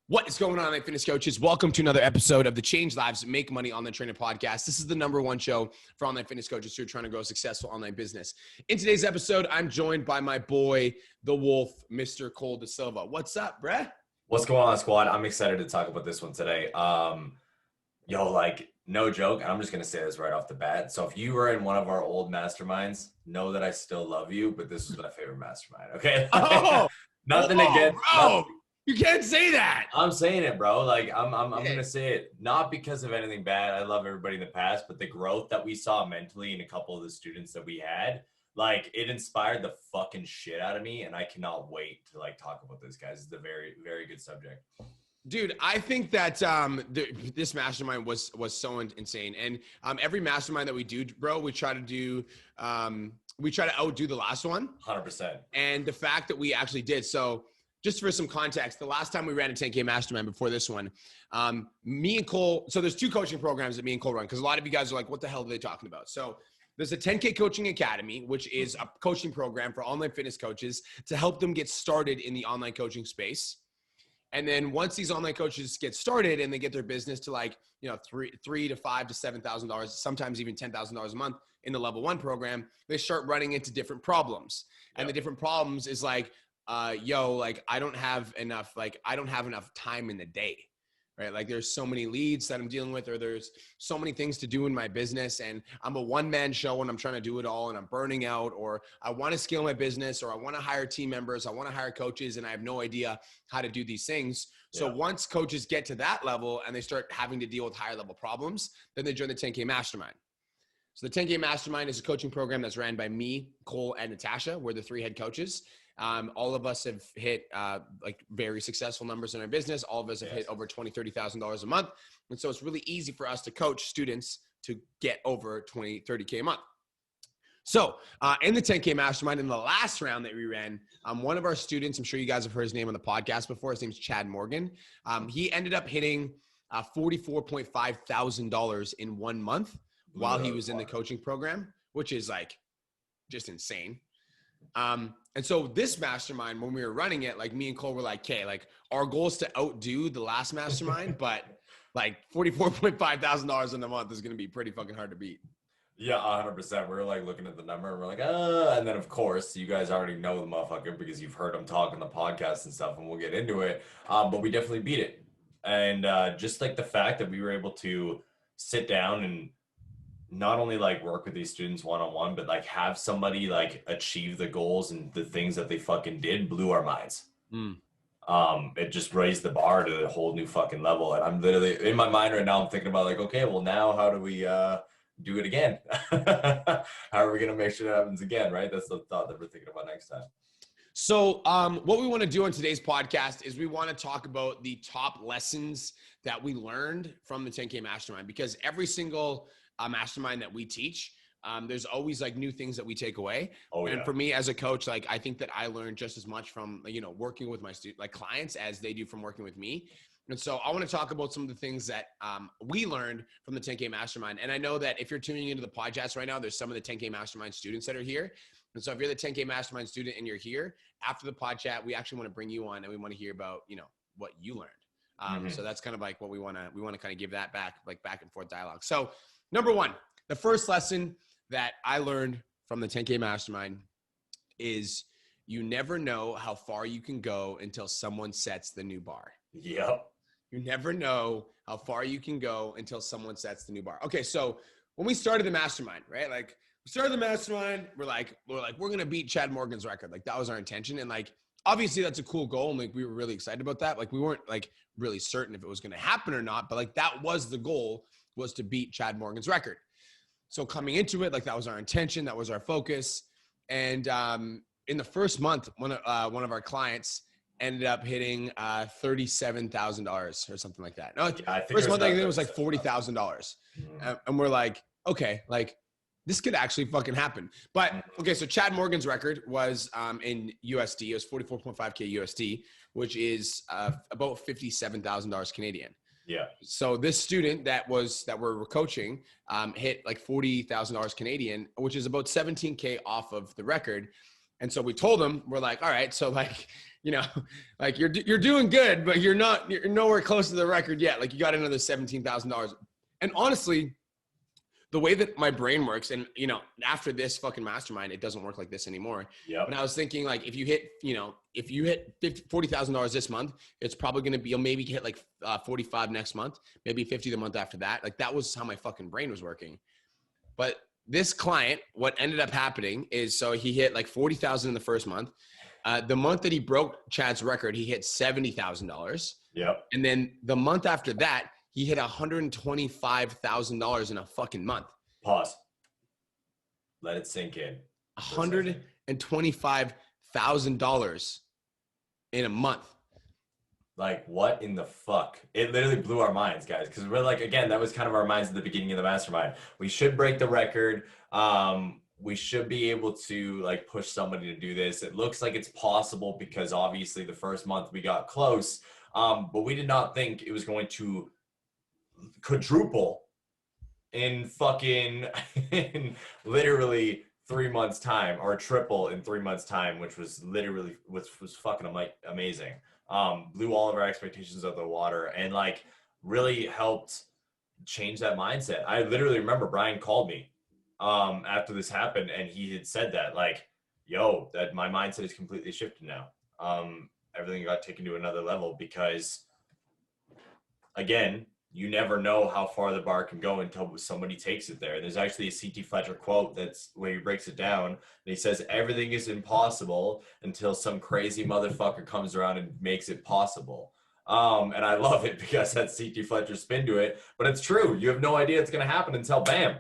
What is going on, my fitness coaches? Welcome to another episode of the Change Lives, Make Money Online Trainer podcast. This is the #1 show for online fitness coaches who are trying to grow a successful online business. In today's episode, I'm joined by my boy, the Wolf, Mr. Cole De Silva. What's up, bruh? What's going on, squad? I'm excited to talk about this one today. No joke, and I'm just gonna say this right off the bat. So if you were in one of our old masterminds, know that I still love you, but this is my favorite mastermind. Okay? Nothing against. Bro. You can't say that. I'm saying it, bro. Like I'm gonna say it not because of anything bad. I love everybody in the past, but the growth that we saw mentally in a couple of the students that we had, like it inspired the fucking shit out of me, and I cannot wait to like talk about this, guys. It's a very, very good subject. Dude, I think that this mastermind was so insane, and every mastermind that we do, bro, we try to outdo the last one. 100%. And the fact that we actually did so. Just for some context, the last time we ran a 10K mastermind before this one, me and Cole, so there's two coaching programs that me and Cole run, because a lot of you guys are like, what the hell are they talking about? So there's a 10K Coaching Academy, which is a coaching program for online fitness coaches to help them get started in the online coaching space. And then once these online coaches get started and they get their business to like, you know, $3,000 to $5,000 to $7,000, sometimes even $10,000 a month in the level 1 program, they start running into different problems. And the different problems is like, I don't have enough time in the day, right? Like there's so many leads that I'm dealing with, or there's so many things to do in my business, and I'm a one-man show and I'm trying to do it all and I'm burning out, or I want to scale my business, or I want to hire team members, I want to hire coaches, and I have no idea how to do these things. So once coaches get to that level and they start having to deal with higher level problems, then they join the 10K Mastermind. So the 10K Mastermind is a coaching program that's ran by me, Cole, and Natasha. We're the 3 head coaches. All of us have hit like very successful numbers in our business. All of us have hit over $20,000, $30,000 a month. And so it's really easy for us to coach students to get over 20, 30K a month. So in the 10K Mastermind, in the last round that we ran, one of our students, I'm sure you guys have heard his name on the podcast before. His name's Chad Morgan. He ended up hitting $44.5 thousand in 1 month while he was in the coaching program, which is like just insane. And so this mastermind, when we were running it, like me and Cole were like, okay, like our goal is to outdo the last mastermind, but like $44.5 thousand in a month is going to be pretty fucking hard to beat. Yeah, 100%. We were like looking at the number and we're like, and then of course you guys already know the motherfucker because you've heard him talk on the podcast and stuff, and we'll get into it. But we definitely beat it. And just like the fact that we were able to sit down and not only like work with these students one-on-one, but like have somebody like achieve the goals and the things that they fucking did blew our minds. It just raised the bar to a whole new fucking level. And I'm literally in my mind right now, I'm thinking about like, okay, well now how do we do it again? How are we going to make sure that happens again? Right. That's the thought that we're thinking about next time. So what we want to do on today's podcast is we want to talk about the top lessons that we learned from the 10K Mastermind, because every single mastermind that we teach, there's always like new things that we take away. And for me as a coach, like I think that I learned just as much from, you know, working with my clients as they do from working with me. And so I want to talk about some of the things that we learned from the 10K Mastermind. And I know that if you're tuning into the podcast right now, there's some of the 10K Mastermind students that are here. And so if you're the 10K Mastermind student and you're here after the pod chat, we actually want to bring you on and we want to hear about, you know, what you learned. So that's kind of like what we want to kind of give that back and forth dialogue. So number 1, the first lesson that I learned from the 10K Mastermind is you never know how far you can go until someone sets the new bar. Yep. You never know how far you can go until someone sets the new bar. Okay, so when we started the mastermind, right? Like we started the mastermind, we're going to beat Chad Morgan's record. Like that was our intention. And like, obviously that's a cool goal. And like, we were really excited about that. Like we weren't like really certain if it was going to happen or not, but like that was the goal, was to beat Chad Morgan's record. So coming into it, like that was our intention. That was our focus. And in the first month, one of our clients ended up hitting $37,000 or something like that. No, yeah, first month I think it was like $40,000. And we're like, okay, like this could actually fucking happen. But okay, so Chad Morgan's record was in USD. It was 44.5K USD, which is about $57,000 Canadian. Yeah. So this student that we're coaching hit like $40,000 Canadian, which is about 17K off of the record. And so we told him, we're like, all right, so like, you know, like you're doing good, but you're nowhere close to the record yet. Like you got another $17,000. And honestly, the way that my brain works, and you know, after this fucking mastermind, it doesn't work like this anymore. Yep. But I was thinking, like, if you hit $40,000 this month, it's probably going to be, you'll maybe hit like 45 next month, maybe 50 the month after that. Like that was how my fucking brain was working. But this client, what ended up happening is, so he hit like 40,000 in the first month. The month that he broke Chad's record, he hit $70,000. Yep. And then the month after that, he hit $125,000 in a fucking month. Pause. Let it sink in. $125,000 in a month. Like, what in the fuck? It literally blew our minds, guys. Because we're like, again, that was kind of our minds at the beginning of the mastermind. We should break the record. We should be able to like push somebody to do this. It looks like it's possible because obviously the first month we got close. But we did not think it was going to quadruple in fucking in literally 3 months time, or triple in 3 months time, which was literally was fucking amazing. Blew all of our expectations out of the water and like really helped change that mindset. I literally remember Brian called me after this happened and he had said that like, yo, that my mindset is completely shifted now. Everything got taken to another level because again, you never know how far the bar can go until somebody takes it there. There's actually a C.T. Fletcher quote that's where he breaks it down. And he says, everything is impossible until some crazy motherfucker comes around and makes it possible. And I love it because that's C.T. Fletcher's spin to it. But it's true. You have no idea it's going to happen until bam.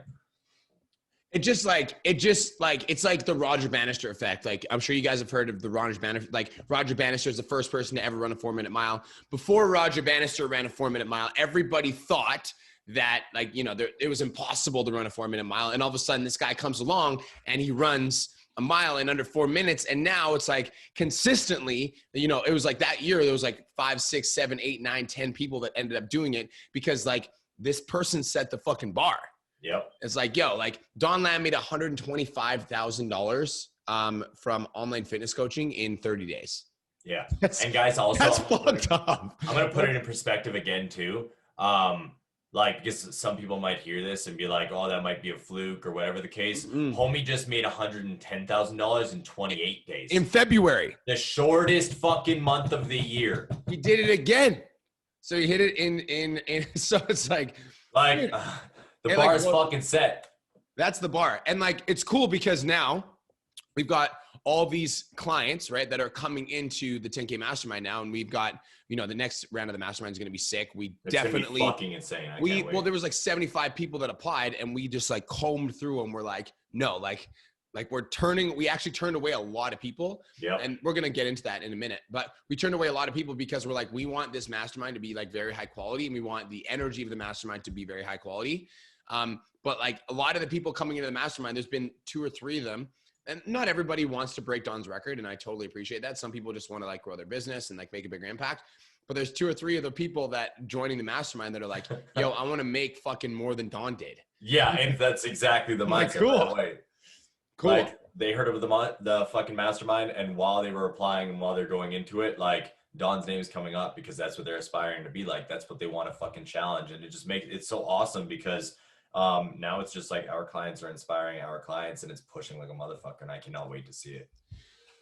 It's like the Roger Bannister effect. Like, I'm sure you guys have heard of the Roger Bannister. Like, Roger Bannister is the first person to ever run a 4-minute mile. Before Roger Bannister ran a 4-minute mile, everybody thought that, like, you know, it was impossible to run a 4-minute mile. And all of a sudden, this guy comes along and he runs a mile in under 4 minutes. And now it's like consistently, you know, it was like that year, there was like 5, 6, 7, 8, 9, 10 people that ended up doing it because like this person set the fucking bar. Yep. It's like, yo, like Don Lamb made $125,000 from online fitness coaching in 30 days. Yeah. And guys, also, that's fucked up. I'm going to put it in perspective again too. Like, because some people might hear this and be like, oh, that might be a fluke or whatever the case. Homie just made $110,000 in 28 days. In February. The shortest fucking month of the year. He did it again. So he hit it in so it's like. The bar is fucking set. That's the bar. And like, it's cool because now we've got all these clients, right, that are coming into the 10K mastermind now. And we've got, you know, the next round of the mastermind is going to be sick. It's definitely fucking insane. Well, there was like 75 people that applied and we just like combed through them. We're like, no, like we actually turned away a lot of people. Yeah. And we're going to get into that in a minute, but we turned away a lot of people because we're like, we want this mastermind to be like very high quality. And we want the energy of the mastermind to be very high quality. But like a lot of the people coming into the mastermind, there's been 2 or 3 of them, and not everybody wants to break Don's record. And I totally appreciate that. Some people just want to like grow their business and like make a bigger impact. But there's 2 or 3 of the people that joining the mastermind that are like, yo, I want to make fucking more than Don did. Yeah. And that's exactly the mindset. Like, cool. By the way. Cool. Like, they heard of the fucking mastermind. And while they were applying and while they're going into it, like Don's name is coming up because that's what they're aspiring to be like. That's what they want to fucking challenge. And it just makes it so awesome because now it's just like our clients are inspiring our clients and it's pushing like a motherfucker and I cannot wait to see it.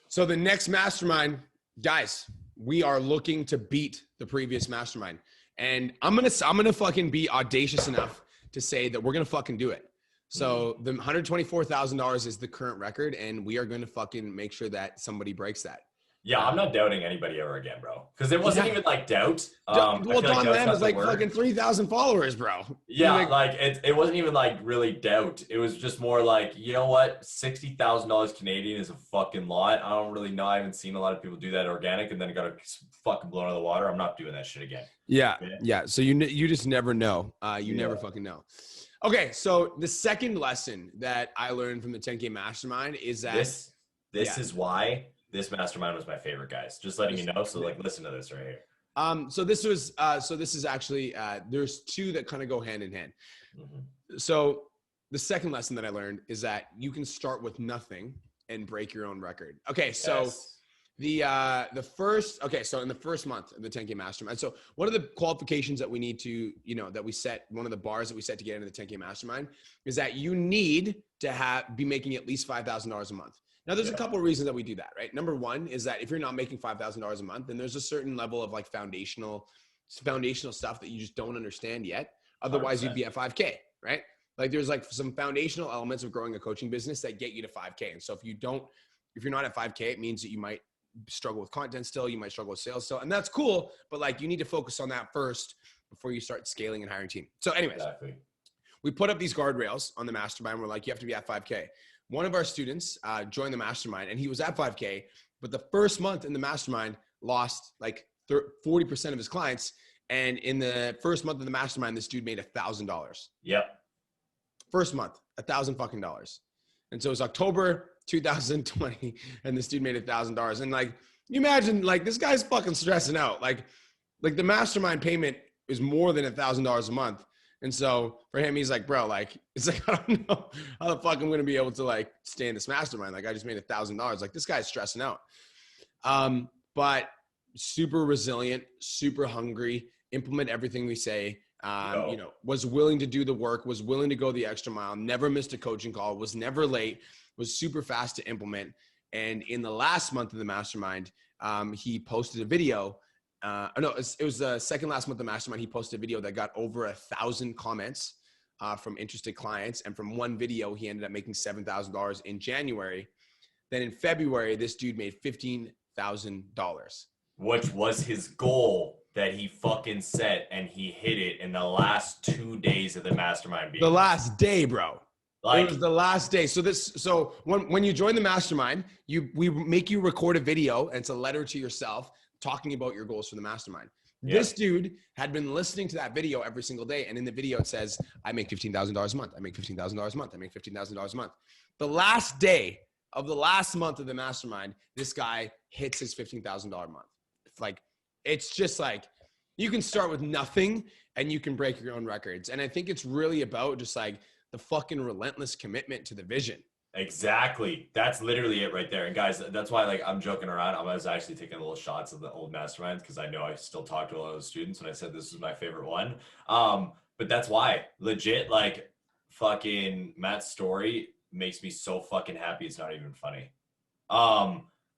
So the next mastermind, guys, we are looking to beat the previous mastermind. And I'm going to fucking be audacious enough to say that we're going to fucking do it. So the $124,000 is the current record and we are going to fucking make sure that somebody breaks that. Yeah, I'm not doubting anybody ever again, bro. Because it wasn't even like doubt. Well, Don Lamb is like fucking 3,000 followers, bro. Yeah, like it wasn't even like really doubt. It was just more like, you know what? $60,000 Canadian is a fucking lot. I don't really know. I haven't seen a lot of people do that organic and then it got fucking blown out of the water. I'm not doing that shit again. Yeah. So you just never know. You never fucking know. Okay, so the second lesson that I learned from the 10K Mastermind is that this is why this mastermind was my favorite, guys. Just letting you know. So like, listen to this right here. So this is actually, there's 2 that kind of go hand in hand. So the second lesson that I learned is that you can start with nothing and break your own record. Okay. So So in the first month of the 10K Mastermind, so one of the qualifications that we need to, that we set, one of the bars that we set to get into the 10K Mastermind is that you need to be making at least $5,000 a month. Now, there's a couple of reasons that we do that, right? Number one is that if you're not making $5,000 a month, then there's a certain level of like foundational stuff that you just don't understand yet. Otherwise, 100%. you'd be at 5K, right? Like there's like some foundational elements of growing a coaching business that get you to 5K. And so if you're not at 5K, it means that you might struggle with content still, you might struggle with sales still, and that's cool, but like you need to focus on that first before you start scaling and hiring a team. So anyways, we put up these guardrails on the mastermind. We're like, you have to be at 5K. One of our students joined the mastermind and he was at 5K, but the first month in the mastermind lost like 40% of his clients. And in the first month of the mastermind, this dude made $1,000. Yep. First month, $1,000 fucking dollars. And so it was October 2020 and this dude made $1,000. And like, you imagine like this guy's fucking stressing out. Like the mastermind payment is more than $1,000 a month. And so for him, he's like, bro, like, it's like, I don't know how the fuck I'm going to be able to like stay in this mastermind. Like I just made $1,000. Like this guy's stressing out. But super resilient, super hungry, implement everything we say, was willing to do the work, was willing to go the extra mile, never missed a coaching call, was never late, was super fast to implement. And in the last month of the mastermind, he posted a video. It was the second last month of the mastermind. He posted a video that got over 1,000 comments from interested clients. And from one video, he ended up making $7,000 in January. Then in February, this dude made $15,000. Which was his goal that he fucking set, and he hit it in the last 2 days of the mastermind. The last day, bro. Like, it was the last day. So when you join the mastermind, we make you record a video, and it's a letter to yourself talking about your goals for the mastermind. Yeah. This dude had been listening to that video every single day. And in the video, it says, I make $15,000 a month. I make $15,000 a month. I make $15,000 a month. The last day of the last month of the mastermind, this guy hits his $15,000 a month. It's just like, you can start with nothing and you can break your own records. And I think it's really about just like the fucking relentless commitment to the vision. Exactly. That's literally it right there. And guys, that's why like I'm joking around. I was actually taking little shots of the old masterminds because I know I still talk to a lot of those students and I said this was my favorite one. But that's why legit, like fucking Matt's story makes me so fucking happy. It's not even funny.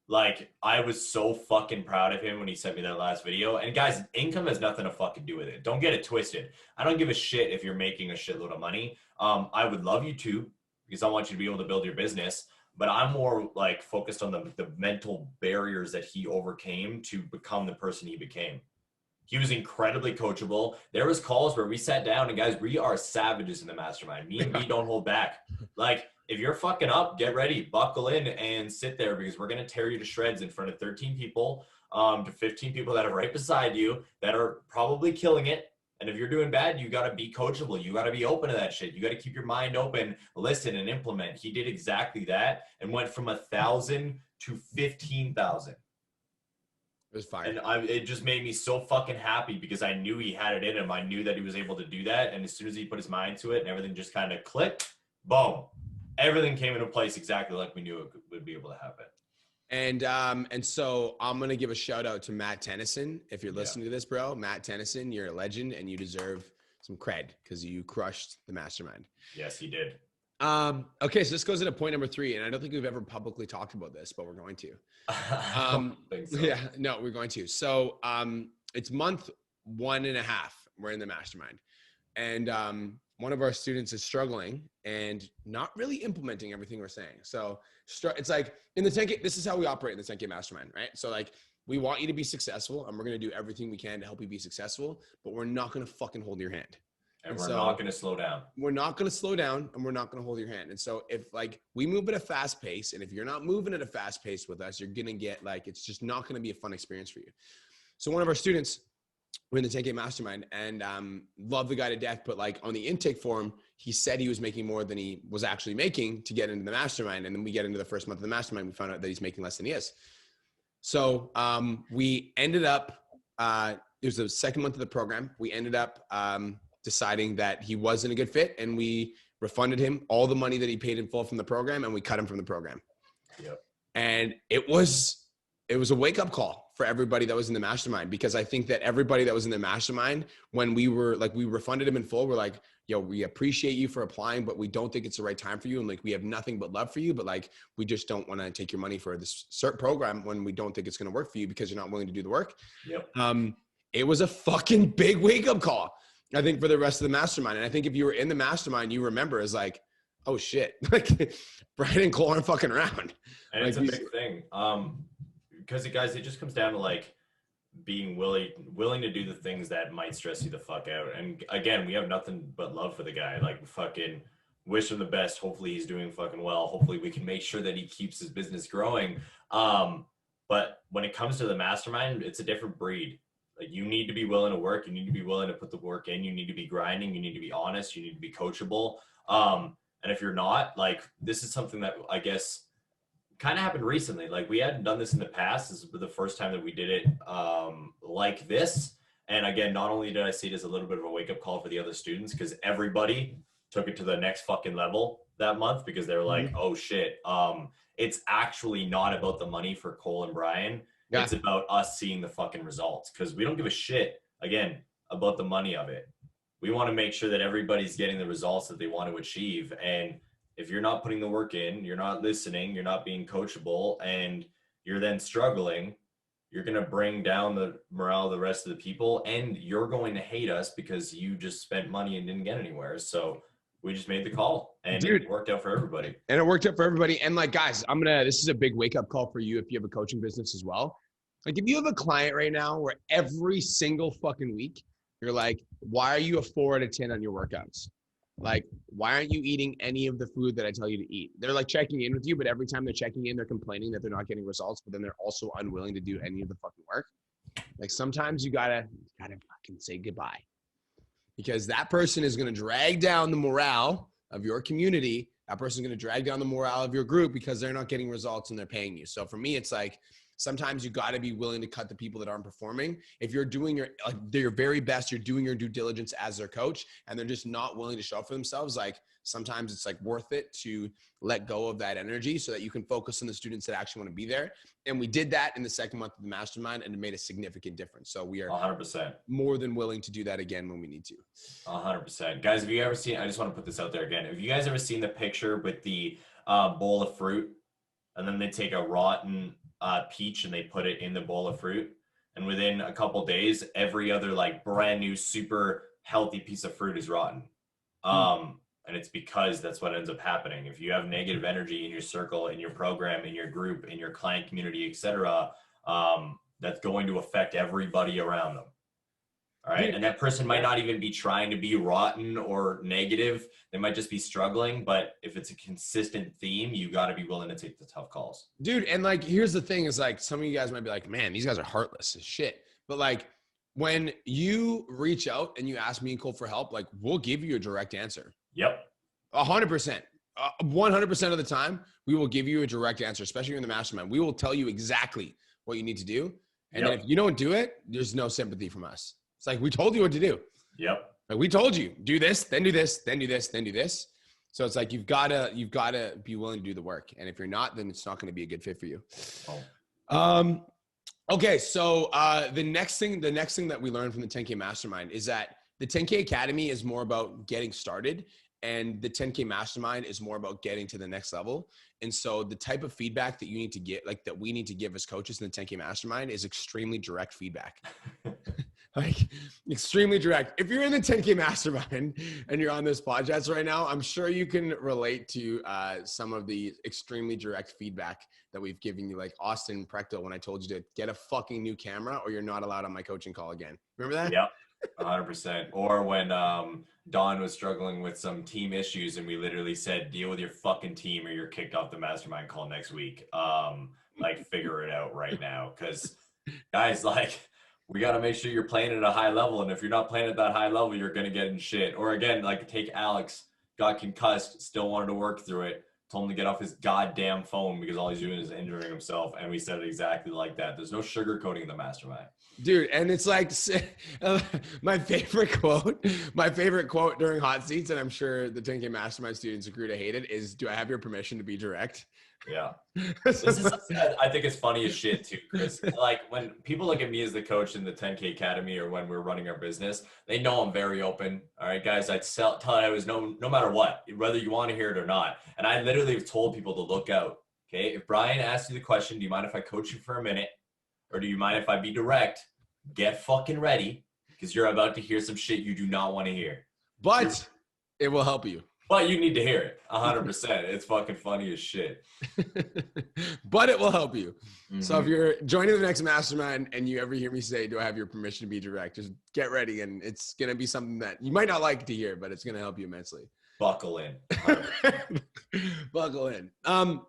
Like I was so fucking proud of him when he sent me that last video. And guys, income has nothing to fucking do with it. Don't get it twisted. I don't give a shit if you're making a shitload of money. I would love you to, because I want you to be able to build your business, but I'm more like focused on the mental barriers that he overcame to become the person he became. He was incredibly coachable. There was calls where we sat down and guys, we are savages in the mastermind. Me and B don't hold back. Like if you're fucking up, get ready, buckle in and sit there because we're going to tear you to shreds in front of 13 people, to 15 people that are right beside you that are probably killing it. And if you're doing bad, you got to be coachable. You got to be open to that shit. You got to keep your mind open, listen and implement. He did exactly that and went from 1,000 to 15,000. It was fire. And it just made me so fucking happy because I knew he had it in him. I knew that he was able to do that. And as soon as he put his mind to it and everything just kind of clicked, boom, everything came into place exactly like we knew it would be able to happen. And so I'm going to give a shout out to Matt Tennyson. If you're listening to this, bro, Matt Tennyson, you're a legend and you deserve some cred because you crushed the mastermind. Yes, he did. Okay. So this goes into point number 3. And I don't think we've ever publicly talked about this, but we're going to. So. Yeah, no, we're going to. So it's month 1.5. We're in the mastermind. And one of our students is struggling and not really implementing everything we're saying. So it's like in the 10K, this is how we operate in the 10K mastermind, right? So like, we want you to be successful and we're going to do everything we can to help you be successful, but we're not going to fucking hold your hand. And we're not going to slow down. We're not going to slow down and we're not going to hold your hand. And so if like we move at a fast pace and if you're not moving at a fast pace with us, you're going to get like, it's just not going to be a fun experience for you. So one of our students, we're in the 10K mastermind and love the guy to death. But like on the intake form, he said he was making more than he was actually making to get into the mastermind. And then we get into the first month of the mastermind, we found out that he's making less than he is. So we ended up, it was the second month of the program. We ended up deciding that he wasn't a good fit and we refunded him all the money that he paid in full from the program and we cut him from the program. Yep. And it was it was a wake-up call for everybody that was in the mastermind, because I think that everybody that was in the mastermind, when we refunded them in full, we're like, yo, we appreciate you for applying, but we don't think it's the right time for you. And like, we have nothing but love for you, but like, we just don't want to take your money for this cert program when we don't think it's going to work for you because you're not willing to do the work. Yep. It was a fucking big wake-up call, I think, for the rest of the mastermind. And I think if you were in the mastermind, you remember as like, oh shit, like Brian and Cole aren't fucking around. And like, it's a big thing. Because guys, it just comes down to like being willing to do the things that might stress you the fuck out. And again, we have nothing but love for the guy. Like, fucking wish him the best. Hopefully he's doing fucking well. Hopefully we can make sure that he keeps his business growing. But when it comes to the mastermind, it's a different breed. Like, you need to be willing to work. You need to be willing to put the work in. You need to be grinding. You need to be honest. You need to be coachable. And if you're not, like, this is something that I guess kind of happened recently. Like, we hadn't done this in the past. This is the first time that we did it like this. And again, not only did I see it as a little bit of a wake-up call for the other students, because everybody took it to the next fucking level that month, because they were like, oh shit, it's actually not about the money for Cole and Brian. Yeah. It's about us seeing the fucking results, because we don't give a shit, again, about the money of it. We want to make sure that everybody's getting the results that they want to achieve. And if you're not putting the work in, you're not listening, you're not being coachable, and you're then struggling, you're going to bring down the morale of the rest of the people, and you're going to hate us because you just spent money and didn't get anywhere. So we just made the call, and it worked out for everybody. And it worked out for everybody. And like, guys, this is a big wake up call for you if you have a coaching business as well. Like, if you have a client right now where every single fucking week, you're like, why are you a 4 out of 10 on your workouts? Like, why aren't you eating any of the food that I tell you to eat? They're like checking in with you, but every time they're checking in, they're complaining that they're not getting results, but then they're also unwilling to do any of the fucking work. Like, sometimes you gotta fucking say goodbye, because that person is going to drag down the morale of your community. That person is going to drag down the morale of your group because they're not getting results and they're paying you. So for me, it's like, sometimes you got to be willing to cut the people that aren't performing. If you're doing your very best, you're doing your due diligence as their coach, and they're just not willing to show up for themselves. Like, sometimes it's like worth it to let go of that energy so that you can focus on the students that actually want to be there. And we did that in the second month of the mastermind, and it made a significant difference. So we are 100% more than willing to do that again when we need to. 100%. Guys, have you ever seen, I just want to put this out there again. Have you guys ever seen the picture with the bowl of fruit, and then they take a rotten peach and they put it in the bowl of fruit, and within a couple days, every other like brand new super healthy piece of fruit is rotten? And it's because that's what ends up happening. If you have negative energy in your circle, in your program, in your group, in your client community, etc., that's going to affect everybody around them. All right. And that person might not even be trying to be rotten or negative. They might just be struggling. But if it's a consistent theme, you got to be willing to take the tough calls. Dude, and like, here's the thing is, like, some of you guys might be like, man, these guys are heartless as shit. But like, when you reach out and you ask me and Cole for help, like, we'll give you a direct answer. Yep. 100%. 100% of the time, we will give you a direct answer, especially in the mastermind. We will tell you exactly what you need to do. And then if you don't do it, there's no sympathy from us. It's like, we told you what to do. Yep. Like, we told you, do this, then do this, then do this, then do this. So it's like, you've got to be willing to do the work. And if you're not, then it's not going to be a good fit for you. Okay. So the next thing that we learned from the 10K Mastermind is that the 10K Academy is more about getting started, and the 10K Mastermind is more about getting to the next level. And so the type of feedback that you need to get, like that we need to give as coaches in the 10K Mastermind, is extremely direct feedback. Like, extremely direct. If you're in the 10K Mastermind and you're on this podcast right now, I'm sure you can relate to some of the extremely direct feedback that we've given you, like Austin Prechtel, when I told you to get a fucking new camera or you're not allowed on my coaching call again. Remember that? Yep. 100%. Or when Don was struggling with some team issues and we literally said, deal with your fucking team or you're kicked off the mastermind call next week. Like, figure it out right now. Because guys, like, we got to make sure you're playing at a high level. And if you're not playing at that high level, you're going to get in shit. Or again, like, take Alex, got concussed, still wanted to work through it. Told him to get off his goddamn phone because all he's doing is injuring himself. And we said it exactly like that. There's no sugarcoating the mastermind. Dude, and it's like my favorite quote during hot seats, and I'm sure the 10K Mastermind students agree to hate it, is, do I have your permission to be direct? Yeah. This is something that I think is funny as shit too, Chris. Like when people look at me as the coach in the 10K Academy or when we're running our business, they know I'm very open. All right, guys, tell I was no matter what, whether you want to hear it or not. And I literally have told people to look out. Okay. If Brian asks you the question, do you mind if I coach you for a minute? Or do you mind if I be direct? Get fucking ready because you're about to hear some shit you do not want to hear. But it will help you. But you need to hear it 100%. It's fucking funny as shit. But it will help you. Mm-hmm. So if you're joining the next mastermind and you ever hear me say, do I have your permission to be direct? Just get ready. And it's going to be something that you might not like to hear, but it's going to help you immensely. Buckle in. Buckle in.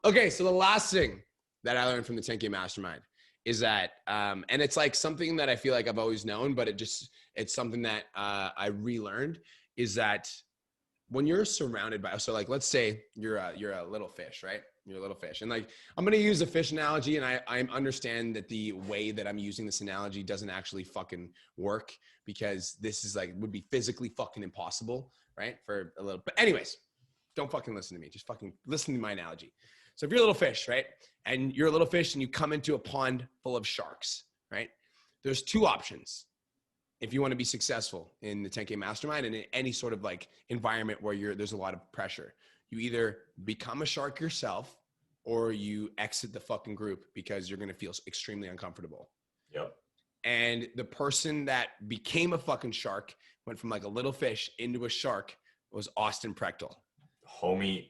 Okay. So the last thing that I learned from the 10K mastermind is that, and it's like something that I feel like I've always known, but it's something that I relearned is that when you're surrounded by, so like, let's say you're a little fish, right? You're a little fish. And like, I'm going to use a fish analogy. And I understand that the way that I'm using this analogy doesn't actually fucking work because this is like, would be physically fucking impossible, right? For a little, but anyways, don't fucking listen to me. Just fucking listen to my analogy. So if you're a little fish, right? And you're a little fish and you come into a pond full of sharks, right? There's two options. If you want to be successful in the 10K mastermind and in any sort of like environment where there's a lot of pressure, you either become a shark yourself or you exit the fucking group because you're going to feel extremely uncomfortable. Yep. And the person that became a fucking shark went from like a little fish into a shark was Austin Prechtel. Homie.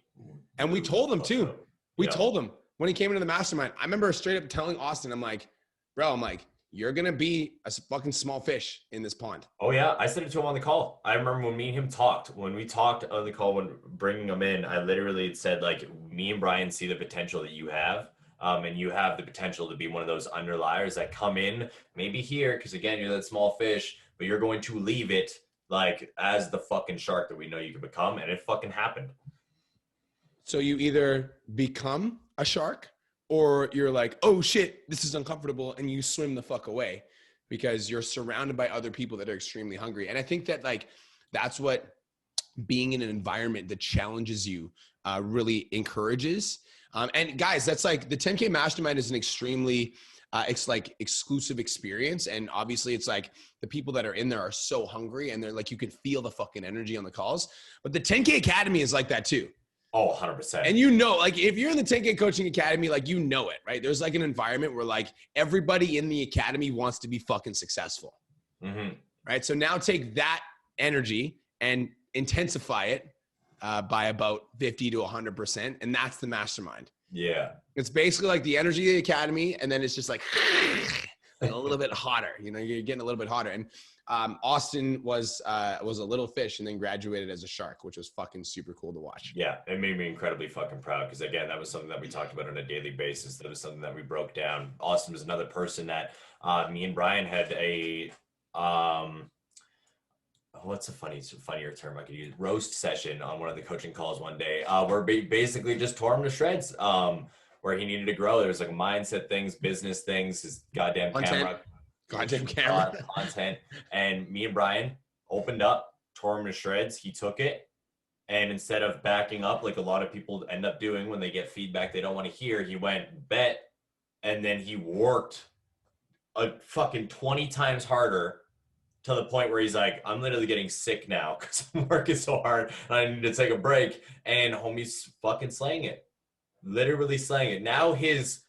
And we told him too. We told him when he came into the mastermind. I remember straight up telling Austin, I'm like, you're going to be a fucking small fish in this pond. Oh, yeah. I said it to him on the call. I remember when me and him talked. When we talked on the call, when bringing him in, I literally said, like, me and Brian see the potential that you have. And you have the potential to be one of those underliers that come in, maybe here, because, again, you're that small fish, but you're going to leave it, like, as the fucking shark that we know you can become. And it fucking happened. So you either become a shark or you're like, oh shit, this is uncomfortable. And you swim the fuck away because you're surrounded by other people that are extremely hungry. And I think that like, that's what being in an environment that challenges you really encourages. And guys, that's like the 10K mastermind is an extremely, it's like exclusive experience. And obviously it's like the people that are in there are so hungry and they're like, you can feel the fucking energy on the calls, but the 10K Academy is like that too. Oh, 100%. And you know, like if you're in the 10K Coaching Academy, like you know it, right? There's like an environment where like everybody in the academy wants to be fucking successful, right? So now take that energy and intensify it by about 50 to 100%. And that's the mastermind. Yeah. It's basically like the energy of the academy. And then it's just like a little bit hotter, you know, you're getting a little bit hotter. And Austin was a little fish and then graduated as a shark, which was fucking super cool to watch. Yeah, it made me incredibly fucking proud because, again, that was something that we talked about on a daily basis. That was something that we broke down. Austin was another person that me and Brian had a what's a funnier term I could use? Roast session on one of the coaching calls one day where basically just tore him to shreds where he needed to grow. There was like mindset things, business things, his goddamn camera. Content. And me and Brian opened up, tore him to shreds. He took it. And instead of backing up, like a lot of people end up doing when they get feedback they don't want to hear, he went bet. And then he worked a fucking 20 times harder to the point where he's like, I'm literally getting sick now because I'm working so hard and I need to take a break. And homie's fucking slaying it. Literally slaying it. Now his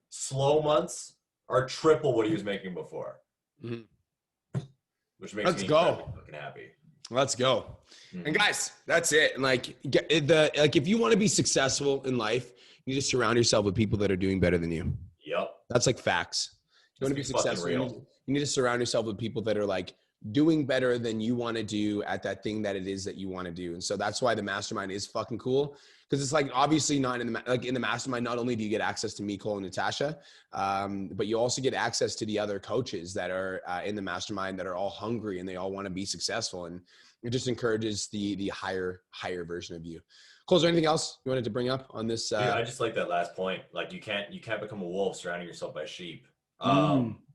slow months are triple what he was making before. Which makes me fucking happy. Let's go. And guys, that's it. And like if you want to be successful in life, you need to surround yourself with people that are doing better than you. Yep. That's like facts. You want to be successful, you need to surround yourself with people that are like doing better than you want to do at that thing that it is that you want to do. And so that's why the mastermind is fucking cool. Because it's like obviously not in the mastermind, not only do you get access to me, Cole, and Natasha, but you also get access to the other coaches that are in the mastermind that are all hungry and they all want to be successful. And it just encourages the higher version of you. Cole, is there anything else you wanted to bring up on this? Dude, I just like that last point. Like you can't become a wolf surrounding yourself by sheep.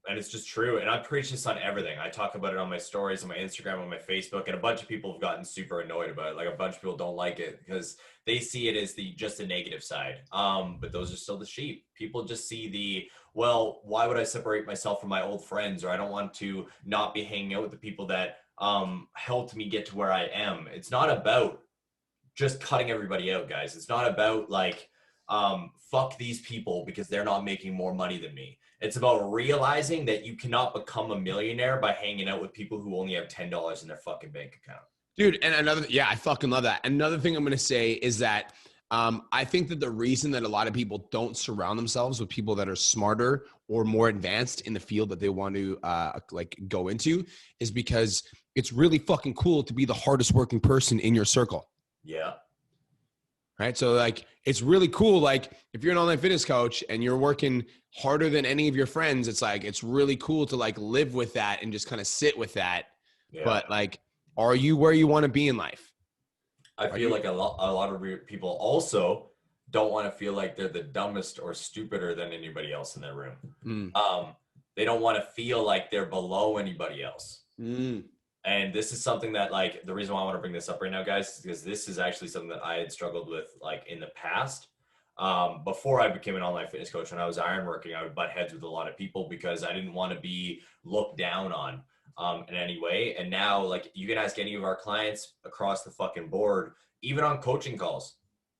And it's just true. And I preach this on everything. I talk about it on my stories, on my Instagram, on my Facebook, and a bunch of people have gotten super annoyed about it. Like a bunch of people don't like it because they see it as just a negative side. But those are still the sheep. People just see well, why would I separate myself from my old friends? Or I don't want to not be hanging out with the people that helped me get to where I am. It's not about just cutting everybody out, guys. It's not about like, fuck these people because they're not making more money than me. It's about realizing that you cannot become a millionaire by hanging out with people who only have $10 in their fucking bank account. Dude, and I fucking love that. Another thing I'm going to say is that I think that the reason that a lot of people don't surround themselves with people that are smarter or more advanced in the field that they want to like go into is because it's really fucking cool to be the hardest working person in your circle. Yeah. Right. So like, it's really cool. Like if you're an online fitness coach and you're working harder than any of your friends, it's like, it's really cool to like live with that and just kind of sit with that. Yeah. But like, are you where you want to be in life? I feel like a lot of people also don't want to feel like they're the dumbest or stupider than anybody else in their room. They don't want to feel like they're below anybody else. And this is something that like, the reason why I want to bring this up right now, guys, is because this is actually something that I had struggled with like in the past. Before I became an online fitness coach, when I was ironworking, I would butt heads with a lot of people because I didn't want to be looked down on in any way. And now like you can ask any of our clients across the fucking board, even on coaching calls.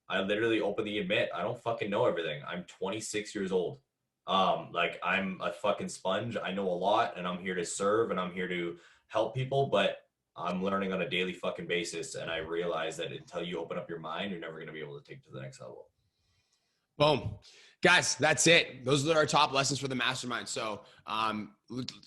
I literally openly admit, I don't fucking know everything. I'm 26 years old. Like I'm a fucking sponge. I know a lot and I'm here to serve and I'm here to help people, but I'm learning on a daily fucking basis. And I realize that until you open up your mind, you're never going to be able to take to the next level. Boom. Guys, that's it. Those are our top lessons for the mastermind. So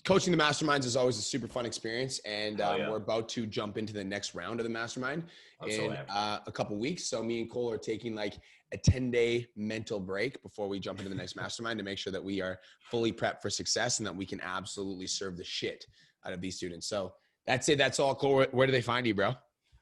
coaching the masterminds is always a super fun experience. And we're about to jump into the next round of the mastermind in a couple weeks. So me and Cole are taking like a 10-day mental break before we jump into the next mastermind to make sure that we are fully prepped for success and that we can absolutely serve the shit out of these students. So that's it. That's all. Cole, where do they find you, bro?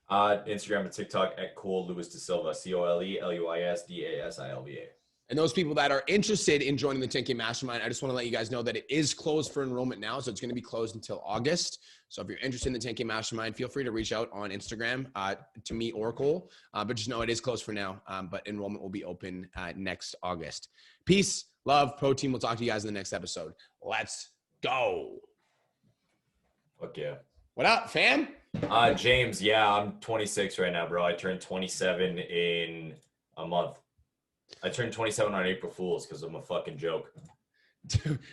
Instagram and TikTok at Cole Luis da Silva, ColeLuisDasilva. And those people that are interested in joining the 10K Mastermind, I just want to let you guys know that it is closed for enrollment now. So it's going to be closed until August. So if you're interested in the 10K Mastermind, feel free to reach out on Instagram to me or Cole. But just know it is closed for now. But enrollment will be open next August. Peace, love, protein. We'll talk to you guys in the next episode. Let's go. Fuck yeah. What up, fam? James, yeah, I'm 26 right now, bro. I turned 27 in a month. I turned 27 on April Fool's because I'm a fucking joke.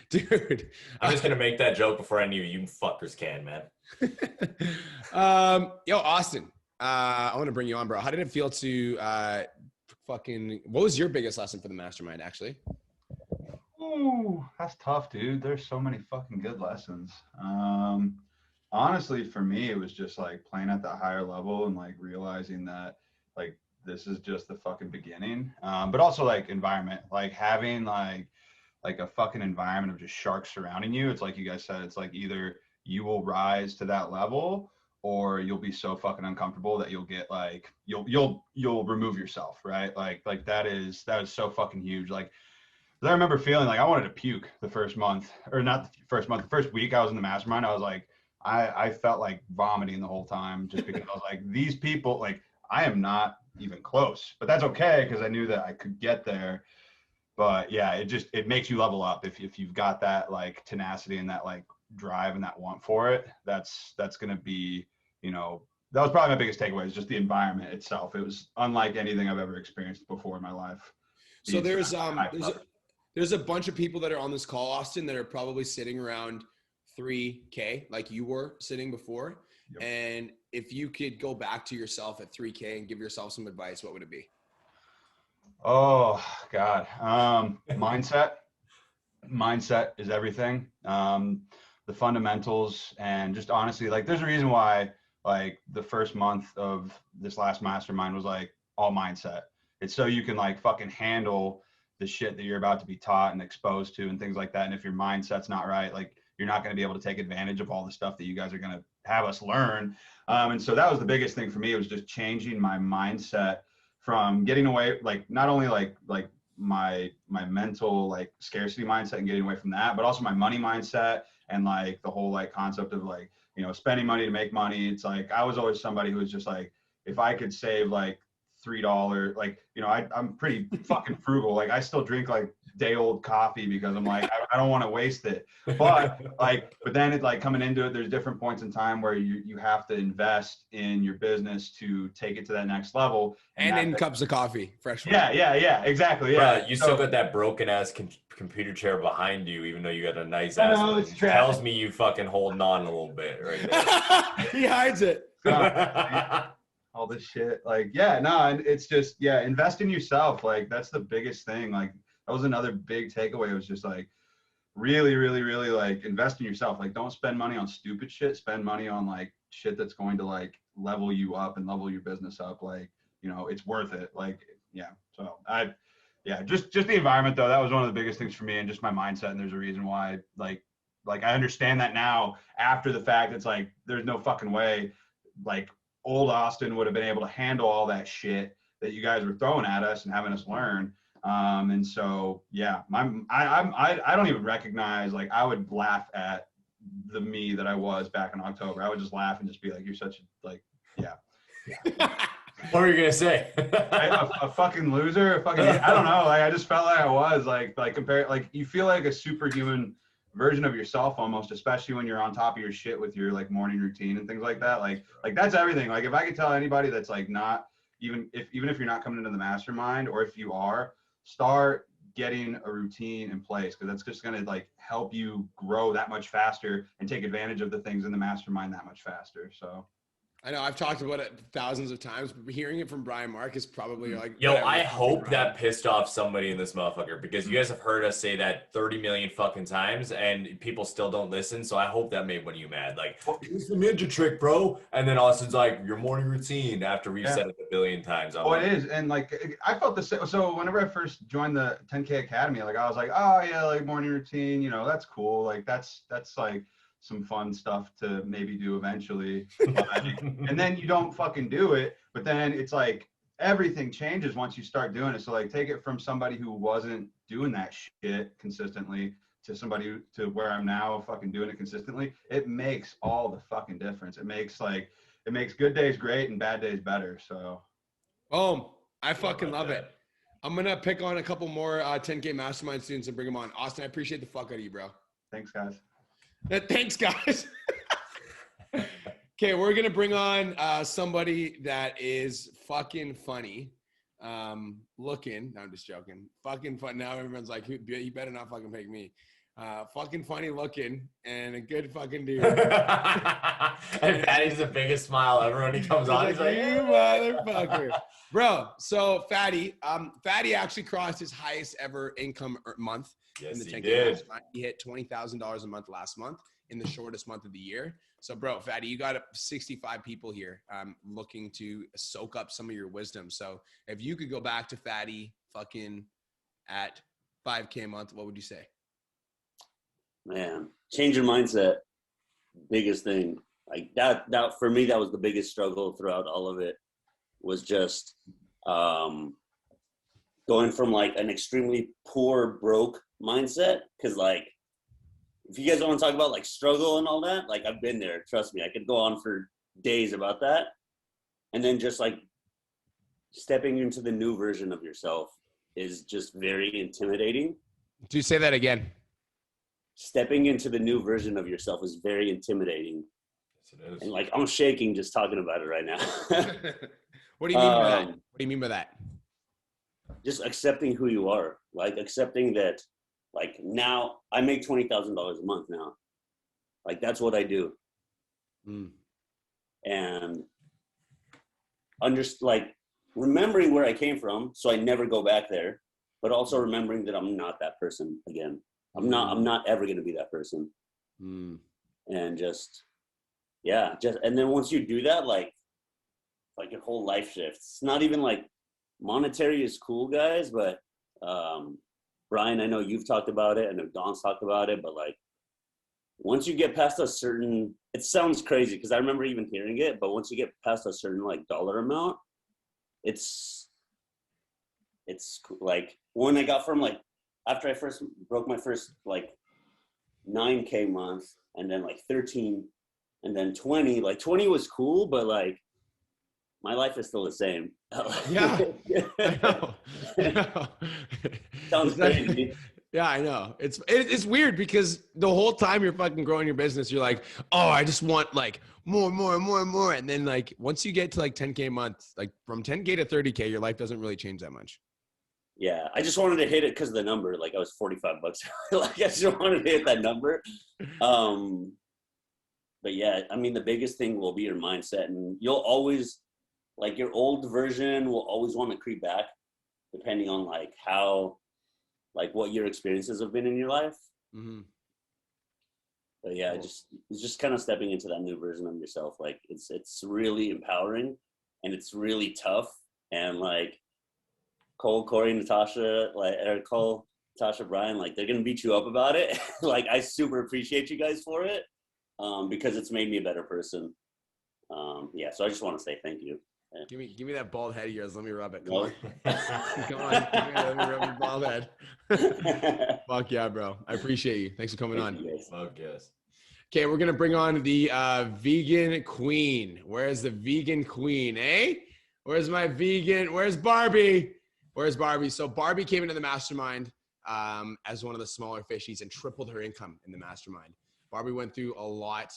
Dude. I'm just going to make that joke before any of you fuckers can, man. Yo, Austin, I want to bring you on, bro. How did it feel to what was your biggest lesson for the mastermind, actually? Ooh, that's tough, dude. There's so many fucking good lessons. Honestly, for me, it was just like playing at that higher level and like realizing that like this is just the fucking beginning. But also like environment, like having like a fucking environment of just sharks surrounding you. It's like you guys said, it's like either you will rise to that level or you'll be so fucking uncomfortable that you'll get like you'll remove yourself, right? Like that is so fucking huge. Like I remember feeling like I wanted to puke the first month, or not the first month, the first week I was in the mastermind. I was like, I felt like vomiting the whole time just because I was like, these people, like, I am not even close, but that's okay because I knew that I could get there. But yeah, it makes you level up if you've got that like tenacity and that like drive and that want for it. That's going to be, you know, that was probably my biggest takeaway is just the environment itself. It was unlike anything I've ever experienced before in my life. So there's a bunch of people that are on this call, Austin, that are probably sitting around 3K like you were sitting before. Yep. And if you could go back to yourself at 3K and give yourself some advice, what would it be? Oh God. Mindset is everything. The fundamentals and just honestly, like there's a reason why like the first month of this last mastermind was like all mindset. It's so you can like fucking handle the shit that you're about to be taught and exposed to and things like that. And if your mindset's not right, like you're not going to be able to take advantage of all the stuff that you guys are going to have us learn. And so that was the biggest thing for me. It was just changing my mindset from getting away, like not only like my mental like scarcity mindset and getting away from that, but also my money mindset and like the whole like concept of like, you know, spending money to make money. It's like I was always somebody who was just like, if I could save like $3, like, you know, I'm pretty fucking frugal. Like I still drink like day old coffee because I'm like, I don't want to waste it. But like, but then it's like coming into it, there's different points in time where you have to invest in your business to take it to that next level. And in cups of coffee, fresh one. Yeah, exactly. Yeah. Bruh, you still got that broken ass computer chair behind you, even though you got a nice ass. know, it's trash. Tells me you fucking holding on a little bit right there. He hides it. All this shit. Like, yeah, no, and it's just, yeah, invest in yourself. Like, that's the biggest thing. Like, that was another big takeaway. It was just like, really, really, really like invest in yourself. Like, don't spend money on stupid shit. Spend money on like shit that's going to like level you up and level your business up. Like, you know, it's worth it. Like, yeah. So just the environment though. That was one of the biggest things for me and just my mindset. And there's a reason why, like I understand that now after the fact. It's like, there's no fucking way, like, old Austin would have been able to handle all that shit that you guys were throwing at us and having us learn. And so, yeah, I don't even recognize, like, I would laugh at the me that I was back in October. I would just laugh and just be like, you're such a, like, yeah. What were you going to say? a fucking loser, I don't know. Like, I just felt like I was like compare, like, you feel like a superhuman version of yourself almost, especially when you're on top of your shit with your like morning routine and things like that. Like that's everything. Like if I could tell anybody that's like not even if you're not coming into the mastermind, or if you are, start getting a routine in place, because that's just going to like help you grow that much faster and take advantage of the things in the mastermind that much faster. So I know I've talked about it thousands of times, but hearing it from Brian Mark is probably like, yo, I hope that pissed off somebody in this motherfucker, because you guys have heard us say that 30 million fucking times and people still don't listen. So I hope that made one of you mad. Like, here's the ninja trick, bro. And then Austin's like, your morning routine, after we've said it a billion times. Oh, it is. And like, I felt the same. So whenever I first joined the 10K Academy, like I was like, oh yeah, like morning routine, you know, that's cool. Like that's like some fun stuff to maybe do eventually. And then you don't fucking do it, but then it's like everything changes once you start doing it. So like, take it from somebody who wasn't doing that shit consistently to somebody to where I'm now fucking doing it consistently. It makes all the fucking difference. It makes good days great and bad days better. So boom, I fucking love it. I'm gonna pick on a couple more 10K mastermind students and bring them on. Austin, I appreciate the fuck out of you, bro. Thanks, guys. Thanks, guys. Okay, we're gonna bring on somebody that is fucking funny looking. No, I'm just joking. Fucking fun. Now everyone's like, you better not fucking pick me. Fucking funny looking and a good fucking dude. And Fatty's the biggest smile ever when he comes on. He's like, you motherfucker. Bro, so Fatty actually crossed his highest ever income month. Yes, in the 10K he did. mastermind. He hit $20,000 a month last month in the shortest month of the year. So, bro, Fatty, you got 65 people here looking to soak up some of your wisdom. So, if you could go back to Fatty fucking at 5K a month, what would you say? Man, change your mindset. Biggest thing. Like that for me, that was the biggest struggle throughout all of it, was just going from like an extremely poor, broke mindset. Cause like, if you guys want to talk about like struggle and all that, like I've been there, trust me, I could go on for days about that. And then just like stepping into the new version of yourself is just very intimidating. Do you say that again? Stepping into the new version of yourself is very intimidating. Yes, it is. And like, I'm shaking just talking about it right now. What do you mean by that? What do you mean by that? Just accepting who you are, like accepting that, like now I make $20,000 a month now. Like that's what I do. And like remembering where I came from, so I never go back there, but also remembering that I'm not that person again. I'm not ever going to be that person. And and then once you do that, like your whole life shifts. It's not even like monetary is cool, guys, but Brian, I know you've talked about it. I know Don's talked about it, but like once you get past a certain, it sounds crazy because I remember even hearing it, but once you get past a certain like dollar amount, it's it's like when I got from like, after I first broke my first like 9K month, and then like 13, and then 20, like 20 was cool, but like my life is still the same. Yeah, I know. I know. Sounds crazy. Yeah, I know. It's weird because the whole time you're fucking growing your business, you're like, oh, I just want like more. And then like once you get to like 10K a month, like from 10K to 30K, your life doesn't really change that much. Yeah, I just wanted to hit it because of the number. Like I was $45. Like I just wanted to hit that number. But yeah, I mean, the biggest thing will be your mindset, and you'll always, like your old version will always want to creep back, depending on like how, like what your experiences have been in your life. Mm-hmm. But yeah, it's just kind of stepping into that new version of yourself. Like it's really empowering, and it's really tough. And like Cole, Corey, Natasha, Tasha, Brian, like they're gonna beat you up about it. Like I super appreciate you guys for it, because it's made me a better person. Yeah, so I just want to say thank you. Give me that bald head of yours. Let me rub it. Come No. on. Come on. Let me rub your bald head. Fuck yeah, bro. I appreciate you. Thanks for coming on. Fuck yes. Okay, we're gonna bring on the vegan queen. Where's the vegan queen, eh? Where's my vegan? Where's Barbie? Where's Barbie? So Barbie came into the mastermind as one of the smaller fishies and tripled her income in the mastermind. Barbie went through a lot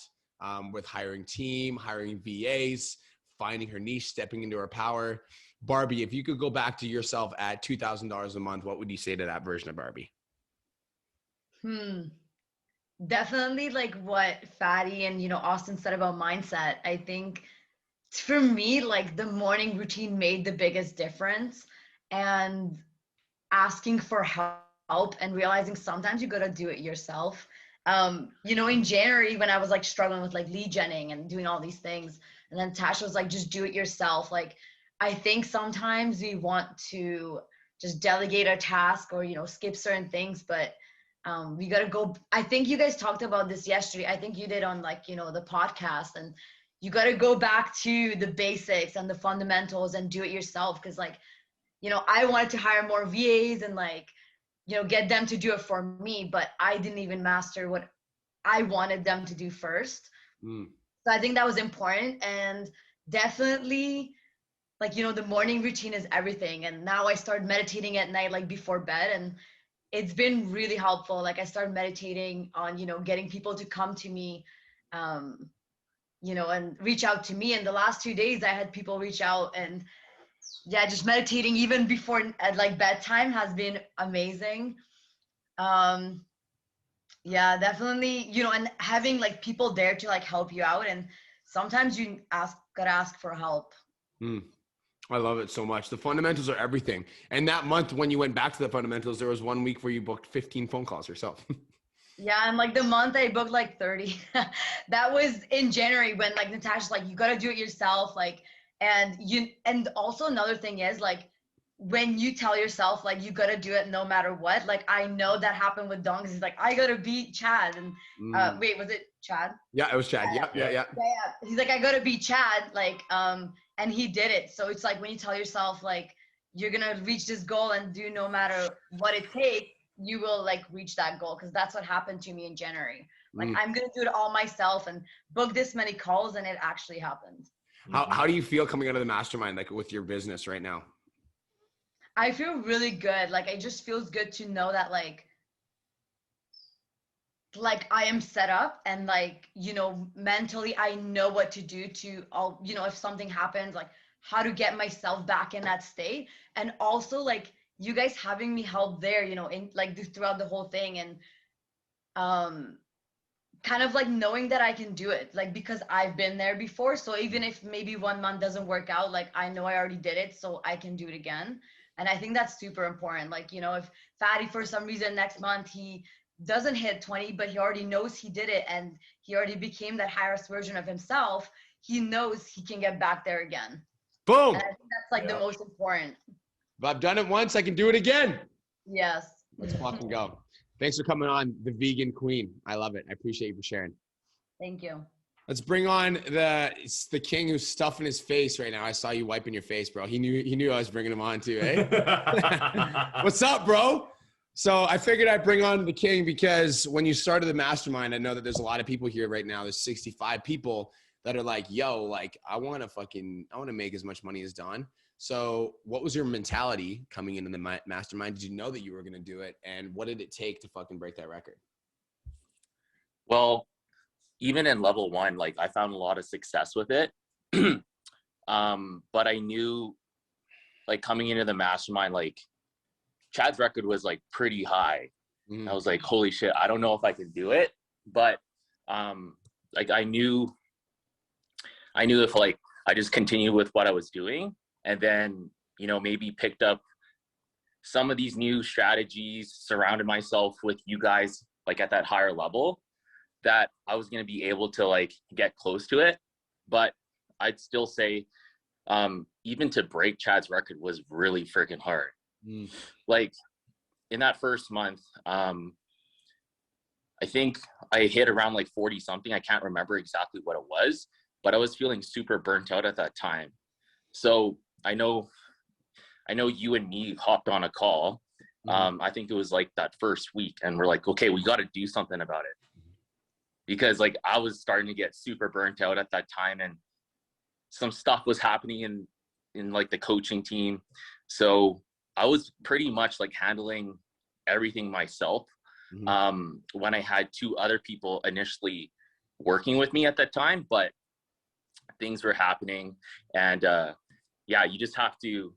with hiring team, hiring VAs, finding her niche, stepping into her power. Barbie, if you could go back to yourself at $2,000 a month, what would you say to that version of Barbie? Definitely like what Fatty and Austin said about mindset. I think for me, like the morning routine made the biggest difference, and asking for help and realizing sometimes you got to do it yourself. In January when I was like struggling with like lead genning and doing all these things, and then Tasha was like, just do it yourself. Like, I think sometimes we want to just delegate a task or, skip certain things, but we got to go. I think you guys talked about this yesterday. I think you did on like, the podcast, and you got to go back to the basics and the fundamentals and do it yourself. Cause like, I wanted to hire more VAs and like, get them to do it for me, but I didn't even master what I wanted them to do first. So I think that was important. And definitely like, the morning routine is everything. And now I started meditating at night, like before bed. And it's been really helpful. Like I started meditating on, getting people to come to me, and reach out to me. And the last 2 days I had people reach out, and yeah, just meditating even before at like bedtime has been amazing. Yeah, definitely, and having like people there to like help you out. And sometimes you gotta ask for help. I love it so much. The fundamentals are everything. And that month when you went back to the fundamentals, there was 1 week where you booked 15 phone calls yourself. Yeah, and like the month I booked like 30. That was in January when like Natasha's like, you gotta do it yourself. Like, and also another thing is like, when you tell yourself like you gotta do it no matter what, like I know that happened with Dong. He's like, I gotta beat Chad. And wait, was it Chad? Yeah, it was Chad. Yeah. He's like, I gotta beat Chad. Like, and he did it. So it's like when you tell yourself like you're gonna reach this goal and do no matter what it takes, you will like reach that goal. Because that's what happened to me in January. Like I'm gonna do it all myself and book this many calls, and it actually happened. How do you feel coming out of the mastermind, like with your business right now? I feel really good. Like it just feels good to know that like I am set up, and like, mentally I know what to do to all, if something happens, like how to get myself back in that state. And also like you guys having me help there, in like throughout the whole thing, and kind of like knowing that I can do it, like because I've been there before. So even if maybe 1 month doesn't work out, like I know I already did it, so I can do it again. And I think that's super important. Like, if Fatty for some reason next month he doesn't hit 20, but he already knows he did it and he already became that highest version of himself, he knows he can get back there again. Boom. And I think that's like the most important. If I've done it once, I can do it again. Yes. Let's fucking go. Thanks for coming on, the vegan queen. I love it. I appreciate you for sharing. Thank you. Let's bring on it's the king who's stuffing his face right now. I saw you wiping your face, bro. He knew I was bringing him on too, eh? What's up, bro? So I figured I'd bring on the king because when you started the mastermind, I know that there's a lot of people here right now. There's 65 people that are like, yo, like I want to make as much money as Don. So what was your mentality coming into the mastermind? Did you know that you were going to do it? And what did it take to fucking break that record? Well, even in level 1, like I found a lot of success with it. But I knew like coming into the mastermind, like Chad's record was like pretty high. I was like, holy shit, I don't know if I can do it. But like I knew if like I just continued with what I was doing and then, you know, maybe picked up some of these new strategies, surrounded myself with you guys like at that higher level, that I was going to be able to like get close to it. But I'd still say even to break Chad's record was really freaking hard. Like in that first month, I think I hit around like 40 something. I can't remember exactly what it was, but I was feeling super burnt out at that time. So I know you and me hopped on a call. I think it was like that first week and we're like, okay, we got to do something about it. Because like I was starting to get super burnt out at that time and some stuff was happening in like the coaching team. So I was pretty much like handling everything myself. When I had 2 other people initially working with me at that time, but things were happening and yeah, you just have to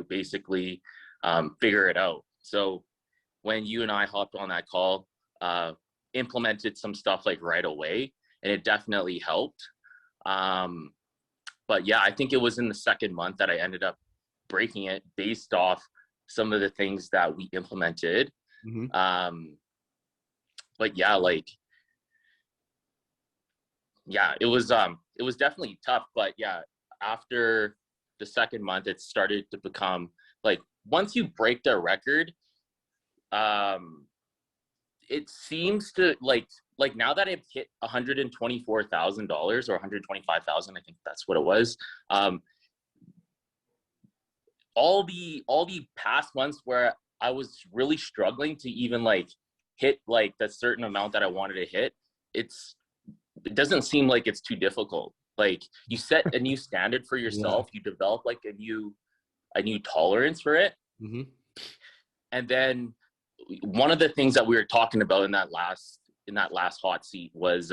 basically figure it out. So when you and I hopped on that call, implemented some stuff like right away and it definitely helped. But yeah, I think it was in the second month that I ended up breaking it based off some of the things that we implemented. But yeah, like, yeah, it was definitely tough, but yeah, after the second month, it started to become like, once you break the record, it seems to like now that I've hit $124,000 or $125,000, I think that's what it was. All the past months where I was really struggling to even like hit like the certain amount that I wanted to hit, it doesn't seem like it's too difficult. Like you set a new standard for yourself, you develop like a new tolerance for it. And then one of the things that we were talking about in that last hot seat was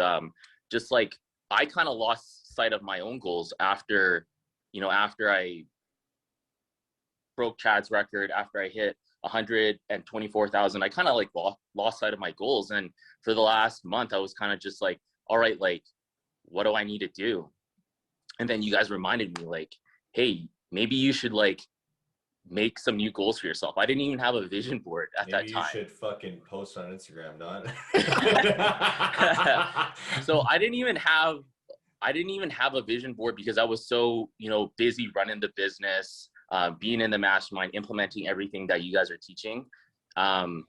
just like I kind of lost sight of my own goals after I broke Chad's record, after I hit 124,000. I kind of like lost sight of my goals, and for the last month I was kind of just like, all right, like what do I need to do? And then you guys reminded me like, hey, maybe you should like make some new goals for yourself. I didn't even have a vision board at that time. Maybe you should fucking post on Instagram, Don. So I didn't even have a vision board because I was so, busy running the business, being in the mastermind, implementing everything that you guys are teaching. And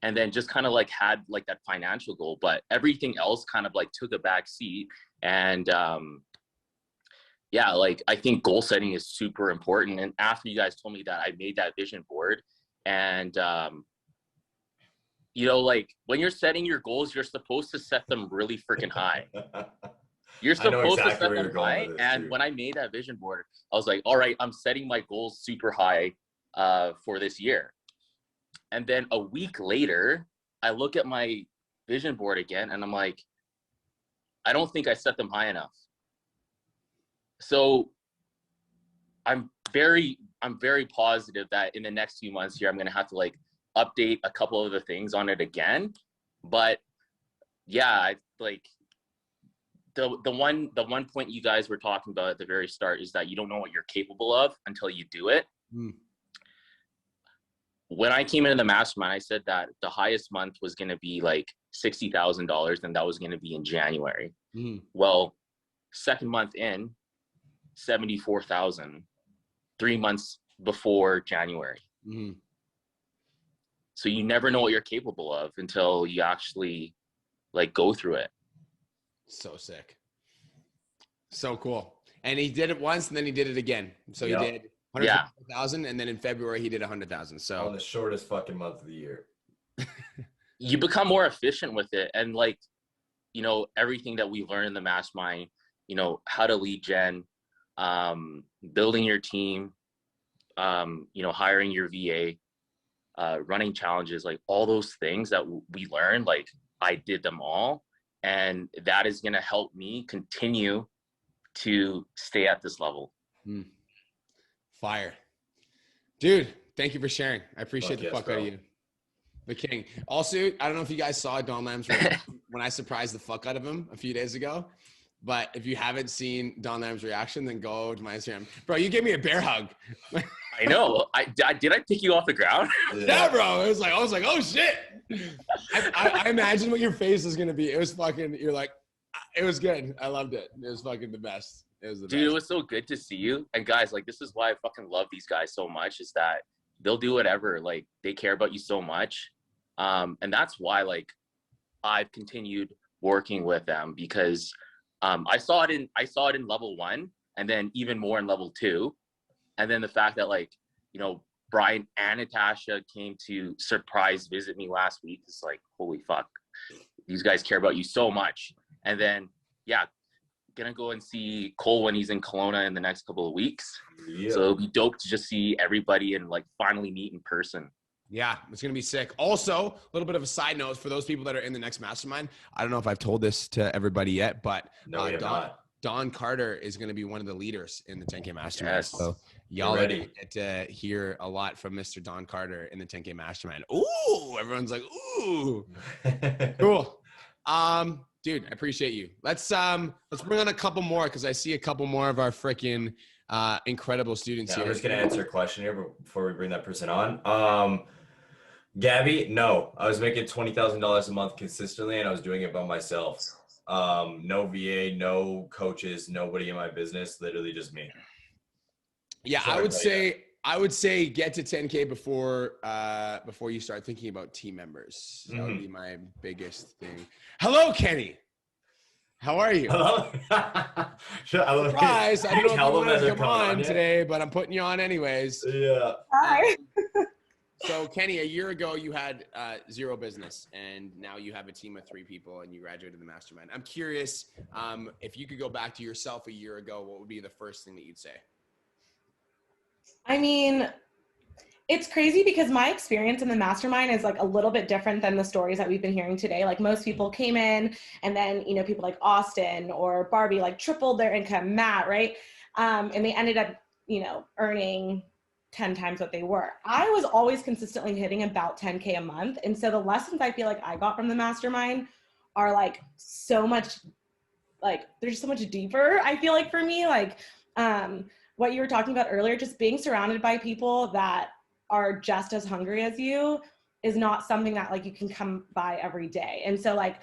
then just kind of like had like that financial goal, but everything else kind of like took a back seat. And yeah, like I think goal setting is super important. And after you guys told me that, I made that vision board. And like when you're setting your goals, you're supposed to set them really freaking high. You're supposed to set them high. And when I made that vision board, I was like, all right, I'm setting my goals super high for this year. And then a week later, I look at my vision board again and I'm like, I don't think I set them high enough. So I'm very positive that in the next few months here, I'm going to have to like update a couple of the things on it again. But yeah, like the one point you guys were talking about at the very start is that you don't know what you're capable of until you do it. When I came into the mastermind, I said that the highest month was going to be like $60,000 and that was going to be in January. Well, second month in, 74,000, 3 months before January. So you never know what you're capable of until you actually like go through it. So sick. So cool. And he did it once and then he did it again. So he did 150,000 and then in February he did 100,000. So on the shortest fucking month of the year. You become more efficient with it. And like, you know, everything that we learned in the mastermind, you know, how to lead gen, building your team, you know, hiring your VA, running challenges, like all those things that we learned, like I did them all. And that is going to help me continue to stay at this level. Fire. Dude, thank you for sharing. I appreciate the fuck out of you. The king. Also, I don't know if you guys saw Don Lamb's reaction when I surprised the fuck out of him a few days ago. But if you haven't seen Don Lamb's reaction, then go to my Instagram. Bro, you gave me a bear hug. I know. Did I pick you off the ground? Yeah, bro. It was like, I was like, oh shit. I imagine what your face is gonna be. It was fucking, you're like, it was good. I loved it. It was fucking the best. It was the Dude, best. it was so good to see you. And guys, like, this is why I fucking love these guys so much, is that they'll do whatever. Like, they care about you so much. And that's why, like, I've continued working with them, because I saw it in level 1 and then even more in level 2. And then the fact that, like, you know, Brian and Natasha came to surprise visit me last week. It's like, holy fuck, these guys care about you so much. And then, yeah, gonna go and see Cole when he's in Kelowna in the next couple of weeks. So it'll be dope to just see everybody and like finally meet in person. Yeah, it's going to be sick. Also, a little bit of a side note for those people that are in the next mastermind. I don't know if I've told this to everybody yet, but Don Carter is going to be one of the leaders in the 10K mastermind. Yes. So y'all are going to get to hear a lot from Mr. Don Carter in the 10K mastermind. Ooh, everyone's like, ooh, cool. Dude, I appreciate you. Let's bring on a couple more, because I see a couple more of our freaking incredible students here. I'm just going to answer a question here before we bring that person on. Gabby, no, I was making $20,000 a month consistently, and I was doing it by myself. No VA, no coaches, nobody in my business, literally just me. Yeah, I would say get to 10K before you start thinking about team members. That would be my biggest thing. Hello, Kenny. How are you? Hello. Surprise! I don't know if you wanted to come on today, but I'm putting you on anyways. Yeah. Hi. So Kenny, a year ago you had zero business, and now you have a team of 3 people, and you graduated the mastermind. I'm curious, if you could go back to yourself a year ago, what would be the first thing that you'd say? I mean, it's crazy because my experience in the mastermind is like a little bit different than the stories that we've been hearing today. Like most people came in and then, you know, people like Austin or Barbie like tripled their income, Matt, right? And they ended up, you know, earning 10 times what they were. I was always consistently hitting about 10K a month. And so the lessons I feel like I got from the mastermind are like so much, like they're so much deeper, I feel like for me, like what you were talking about earlier, just being surrounded by people that are just as hungry as you is not something that like you can come by every day. And so like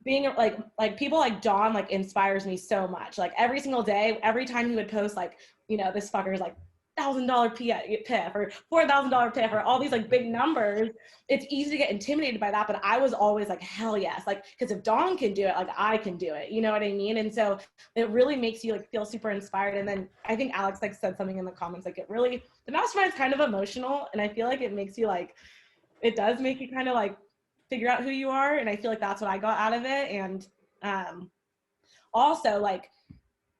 being like people like Don like inspires me so much. Like every single day, every time he would post like, you know, this fucker is like $1,000 PIF or $4,000 PIF or all these like big numbers, it's easy to get intimidated by that. But I was always like, hell yes. Like, cause if Don can do it, like I can do it, you know what I mean? And so it really makes you like feel super inspired. And then I think Alex like said something in the comments, like it really, the mastermind is kind of emotional. And I feel like it makes you like, it does make you kind of like figure out who you are. And I feel like that's what I got out of it. And also like,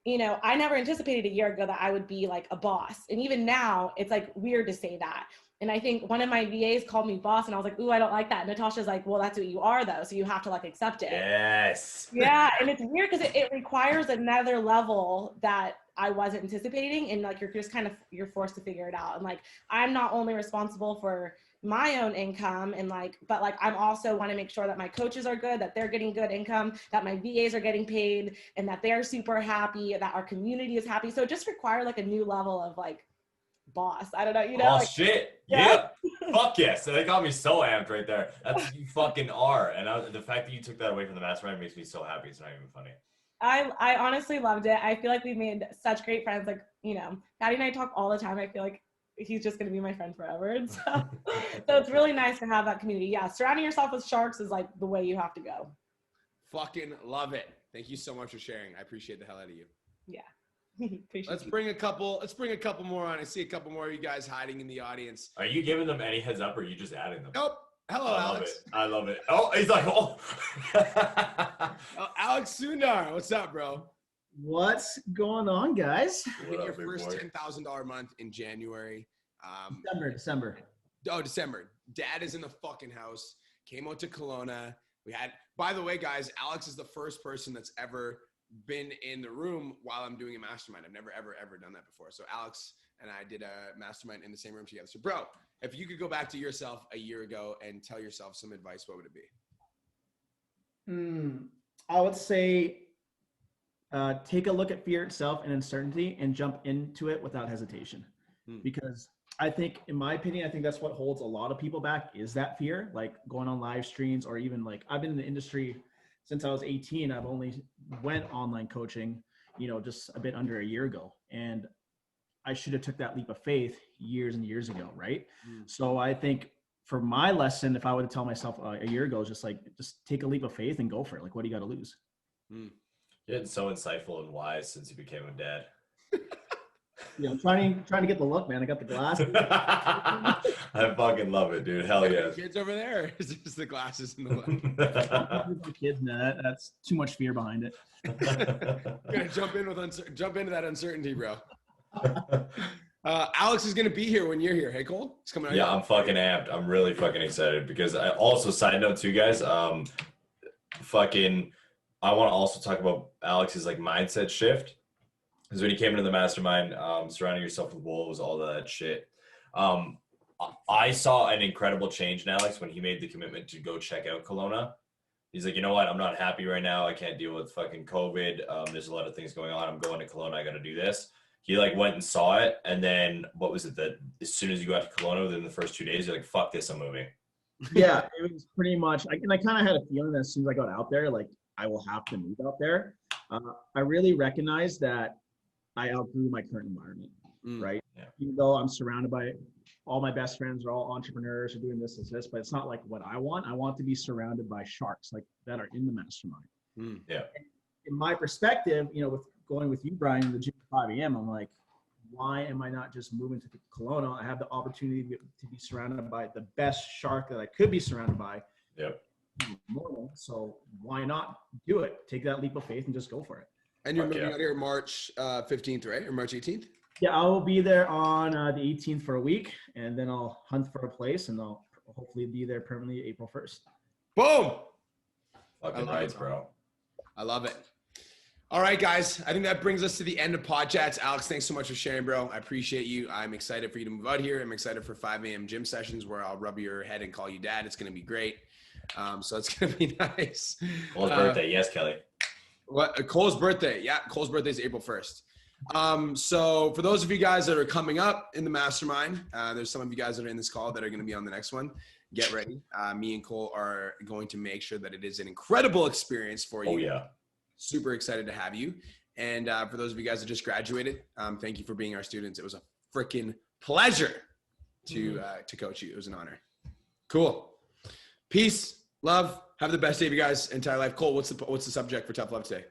you know, I never anticipated a year ago that I would be like a boss. And even now it's like weird to say that. And I think one of my VAs called me boss and I was like, ooh, I don't like that. And Natasha's like, well, that's what you are though. So you have to like accept it. Yes. Yeah. And it's weird because it requires another level that I wasn't anticipating. And like, you're just kind of, you're forced to figure it out. And like, I'm not only responsible for my own income and like, but like, I'm also want to make sure that my coaches are good, that they're getting good income, that my VAs are getting paid and that they're super happy, that our community is happy. So it just requires like a new level of like boss. I don't know, you know? Oh like, shit. Yeah. Fuck yes. That got me so amped right there. That's what you fucking are. And the fact that you took that away from the mastermind makes me so happy. It's not even funny. I honestly loved it. I feel like we've made such great friends. Like, you know, Patty and I talk all the time. I feel like he's just going to be my friend forever. And so it's really nice to have that community. Yeah. Surrounding yourself with sharks is like the way you have to go. Fucking love it. Thank you so much for sharing. I appreciate the hell out of you. Yeah. Let's bring a couple more on. I see a couple more of you guys hiding in the audience. Are you giving them any heads up, or are you just adding them? Nope. Hello, Alex. I love it. Oh, he's like, oh. Alex Sundar. What's up, bro? What's going on, guys? You get your first $10,000 month in January. December. Oh, December. Dad is in the fucking house. Came out to Kelowna. By the way, guys, Alex is the first person that's ever been in the room while I'm doing a mastermind. I've never, ever done that before. So Alex and I did a mastermind in the same room together. So bro, if you could go back to yourself a year ago and tell yourself some advice, what would it be? I would say take a look at fear itself and uncertainty and jump into it without hesitation. Because I think, in my opinion, I think that's what holds a lot of people back is that fear, like going on live streams, or even like I've been in the industry since I was 18. I've only went online coaching, just a bit under a year ago. And I should have took that leap of faith years and years ago. Right. So I think for my lesson, if I would have told myself a year ago, just take a leap of faith and go for it. Like, what do you got to lose? You're so insightful and wise since you became a dad. Yeah, I'm trying to get the look, man. I got the glasses. I fucking love it, dude. Hell yeah. Kids over there. It's just the glasses and the look. Kids, man, that's too much fear behind it. Gonna jump into that uncertainty, bro. Alex is gonna be here when you're here. Hey, Cole, he's coming out. Yeah, I'm fucking amped. I'm really fucking excited because I also, side note too, guys, I want to also talk about Alex's like mindset shift. Because when you came into the mastermind, surrounding yourself with wolves, all that shit. I saw an incredible change in Alex when he made the commitment to go check out Kelowna. He's like, you know what? I'm not happy right now. I can't deal with fucking COVID. There's a lot of things going on. I'm going to Kelowna. I got to do this. He like went and saw it. And then what was it that as soon as you got to Kelowna within the first 2 days, you're like, fuck this, I'm moving. Yeah, it was pretty much, I kind of had a feeling that as soon as I got out there, like I will have to move out there. I really recognized that I outgrew my current environment, right? Yeah. Even though I'm surrounded by all my best friends are all entrepreneurs or doing this, but it's not like what I want. I want to be surrounded by sharks like that are in the mastermind. Yeah. In my perspective, with going with you, Brian, in the gym at 5 a.m., I'm like, why am I not just moving to Kelowna? I have the opportunity to be surrounded by the best shark that I could be surrounded by. Yep. So why not do it? Take that leap of faith and just go for it. And you're moving out here March 15th, right? Or March 18th? Yeah, I will be there on the 18th for a week, and then I'll hunt for a place, and I'll hopefully be there permanently April 1st. Boom! Fucking right, bro. I love it. All right, guys. I think that brings us to the end of Pod Chats. Alex, thanks so much for sharing, bro. I appreciate you. I'm excited for you to move out here. I'm excited for 5 a.m. gym sessions where I'll rub your head and call you dad. It's going to be great. So it's going to be nice. Cole's birthday. Yes, Kelly. What? Cole's birthday. Yeah, Cole's birthday is April 1st. So for those of you guys that are coming up in the mastermind, there's some of you guys that are in this call that are going to be on the next one. Get ready. Me and Cole are going to make sure that it is an incredible experience for you. Oh, yeah. Super excited to have you. And for those of you guys that just graduated, thank you for being our students. It was a freaking pleasure to coach you. It was an honor. Cool. Peace, love. Have the best day of your guys' entire life. Cole, what's the subject for Tough Love today?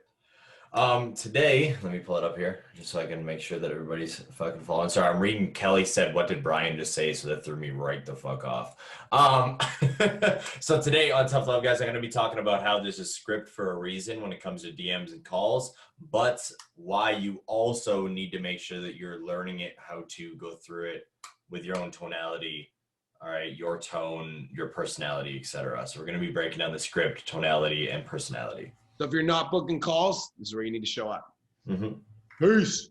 Today, let me pull it up here just so I can make sure that everybody's fucking following. Sorry, I'm reading Kelly said, what did Brian just say? So that threw me right the fuck off. So today on Tough Love, guys, I'm going to be talking about how there's a script for a reason when it comes to DMs and calls, but why you also need to make sure that you're learning it, how to go through it with your own tonality. All right, your tone, your personality, etc. So we're going to be breaking down the script, tonality, and personality. So if you're not booking calls, this is where you need to show up. Mm-hmm. Peace.